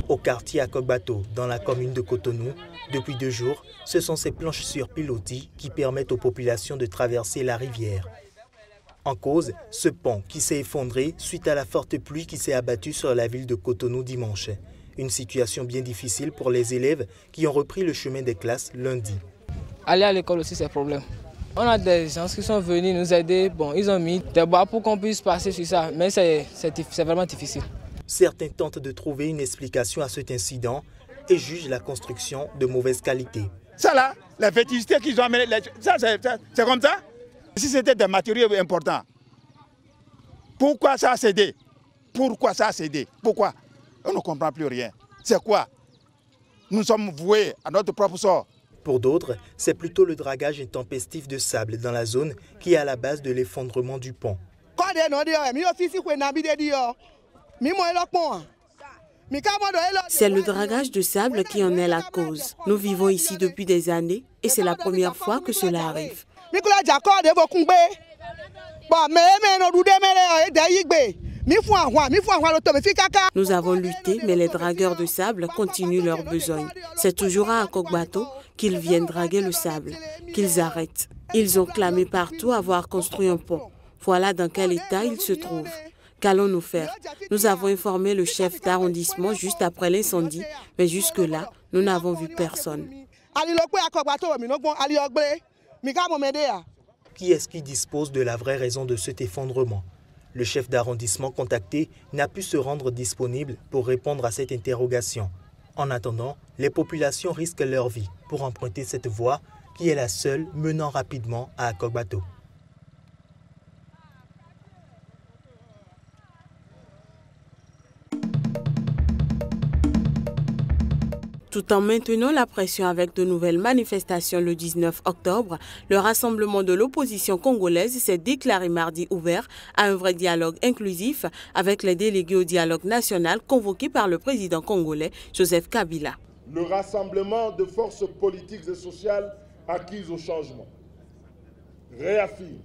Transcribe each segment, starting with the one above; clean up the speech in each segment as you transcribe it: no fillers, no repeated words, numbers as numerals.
Au quartier Akogbato, dans la commune de Cotonou, depuis 2 jours, ce sont ces planches sur pilotis qui permettent aux populations de traverser la rivière. En cause, ce pont qui s'est effondré suite à la forte pluie qui s'est abattue sur la ville de Cotonou dimanche. Une situation bien difficile pour les élèves qui ont repris le chemin des classes lundi. Aller à l'école aussi, c'est un problème. On a des gens qui sont venus nous aider. Bon, ils ont mis des bois pour qu'on puisse passer sur ça, mais c'est vraiment difficile. Certains tentent de trouver une explication à cet incident et jugent la construction de mauvaise qualité. Ça là, la vétusté qu'ils ont amené, c'est comme ça. Si c'était des matériaux importants, pourquoi ça a cédé? Pourquoi ça a cédé? Pourquoi? On ne comprend plus rien. C'est quoi? Nous sommes voués à notre propre sort. Pour d'autres, c'est plutôt le dragage intempestif de sable dans la zone qui est à la base de l'effondrement du pont. C'est le dragage de sable qui en est la cause. Nous vivons ici depuis des années et c'est la première fois que cela arrive. Nous avons lutté, mais les dragueurs de sable continuent leur besogne. C'est toujours à Akogbato qu'ils viennent draguer le sable, qu'ils arrêtent. Ils ont clamé partout avoir construit un pont. Voilà dans quel état ils se trouvent. Qu'allons-nous faire? Nous avons informé le chef d'arrondissement juste après l'incendie, mais jusque-là, nous n'avons vu personne. Qui est-ce qui dispose de la vraie raison de cet effondrement? Le chef d'arrondissement contacté n'a pu se rendre disponible pour répondre à cette interrogation. En attendant, les populations risquent leur vie pour emprunter cette voie qui est la seule menant rapidement à Akogbato. Tout en maintenant la pression avec de nouvelles manifestations le 19 octobre, le rassemblement de l'opposition congolaise s'est déclaré mardi ouvert à un vrai dialogue inclusif avec les délégués au dialogue national convoqués par le président congolais Joseph Kabila. Le rassemblement de forces politiques et sociales acquises au changement réaffirme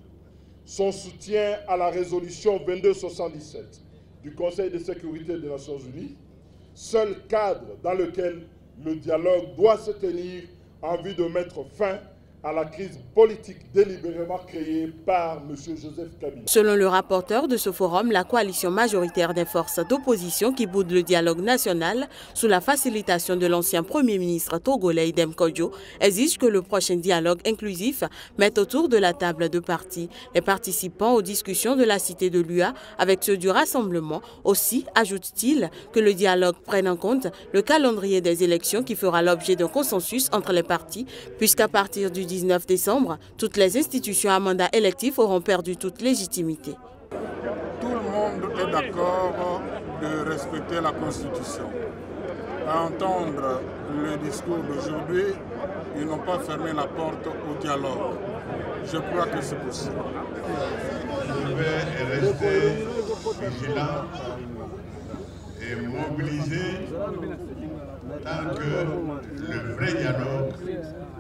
son soutien à la résolution 2277 du Conseil de sécurité des Nations Unies, seul cadre dans lequel le dialogue doit se tenir en vue de mettre fin à la crise politique délibérément créée par M. Joseph Kabila. Selon le rapporteur de ce forum, la coalition majoritaire des forces d'opposition qui boude le dialogue national sous la facilitation de l'ancien Premier ministre togolais Idem Kodjo exige que le prochain dialogue inclusif mette autour de la table de partis les participants aux discussions de la cité de l'UA avec ceux du rassemblement. Aussi, ajoute-t-il, que le dialogue prenne en compte le calendrier des élections qui fera l'objet d'un consensus entre les partis, puisqu'à partir du 19 décembre, toutes les institutions à mandat électif auront perdu toute légitimité. Tout le monde est d'accord de respecter la Constitution. À entendre le discours d'aujourd'hui, ils n'ont pas fermé la porte au dialogue. Je crois que c'est possible. Je vais rester vigilant et mobilisé tant que le vrai dialogue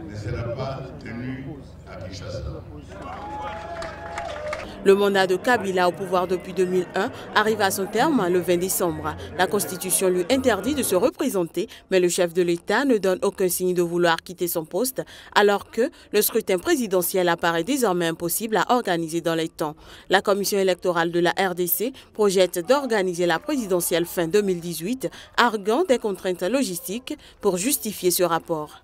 ne sera pas tenu à Kinshasa. Le mandat de Kabila au pouvoir depuis 2001 arrive à son terme le 20 décembre. La Constitution lui interdit de se représenter, mais le chef de l'État ne donne aucun signe de vouloir quitter son poste, alors que le scrutin présidentiel apparaît désormais impossible à organiser dans les temps. La commission électorale de la RDC projette d'organiser la présidentielle fin 2018, arguant des contraintes logistiques pour justifier ce rapport.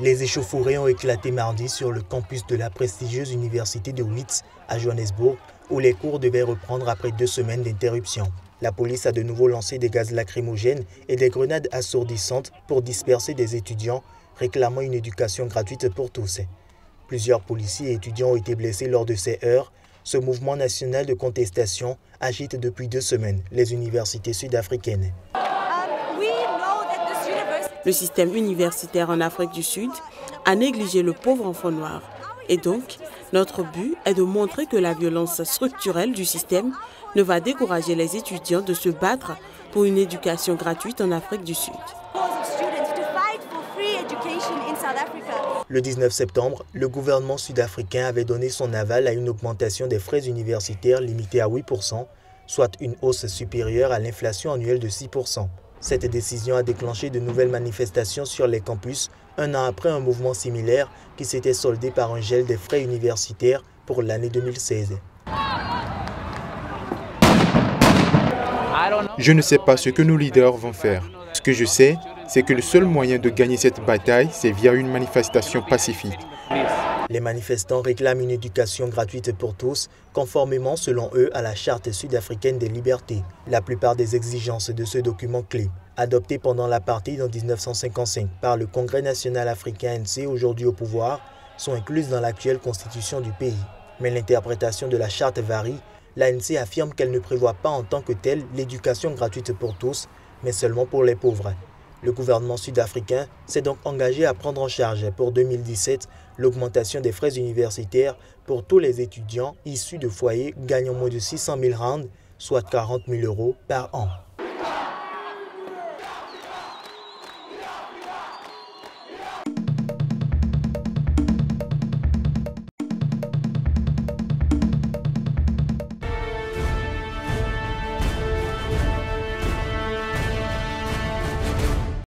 Les échauffourées ont éclaté mardi sur le campus de la prestigieuse université de Wits à Johannesburg, où les cours devaient reprendre après 2 semaines d'interruption. La police a de nouveau lancé des gaz lacrymogènes et des grenades assourdissantes pour disperser des étudiants réclamant une éducation gratuite pour tous. Plusieurs policiers et étudiants ont été blessés lors de ces heurts. Ce mouvement national de contestation agite depuis 2 semaines les universités sud-africaines. Le système universitaire en Afrique du Sud a négligé le pauvre enfant noir. Et donc, notre but est de montrer que la violence structurelle du système ne va décourager les étudiants de se battre pour une éducation gratuite en Afrique du Sud. Le 19 septembre, le gouvernement sud-africain avait donné son aval à une augmentation des frais universitaires limitée à 8%, soit une hausse supérieure à l'inflation annuelle de 6%. Cette décision a déclenché de nouvelles manifestations sur les campus, un an après un mouvement similaire qui s'était soldé par un gel des frais universitaires pour l'année 2016. Je ne sais pas ce que nos leaders vont faire. Ce que je sais, c'est que le seul moyen de gagner cette bataille, c'est via une manifestation pacifique. Les manifestants réclament une éducation gratuite pour tous, conformément selon eux à la Charte sud-africaine des libertés. La plupart des exigences de ce document clé, adopté pendant l'apartheid en 1955 par le Congrès national africain ANC, aujourd'hui au pouvoir, sont incluses dans l'actuelle constitution du pays. Mais l'interprétation de la charte varie. L'ANC affirme qu'elle ne prévoit pas en tant que telle l'éducation gratuite pour tous, mais seulement pour les pauvres. Le gouvernement sud-africain s'est donc engagé à prendre en charge pour 2017 l'augmentation des frais universitaires pour tous les étudiants issus de foyers gagnant moins de 600 000 rands, soit 40 000 € par an.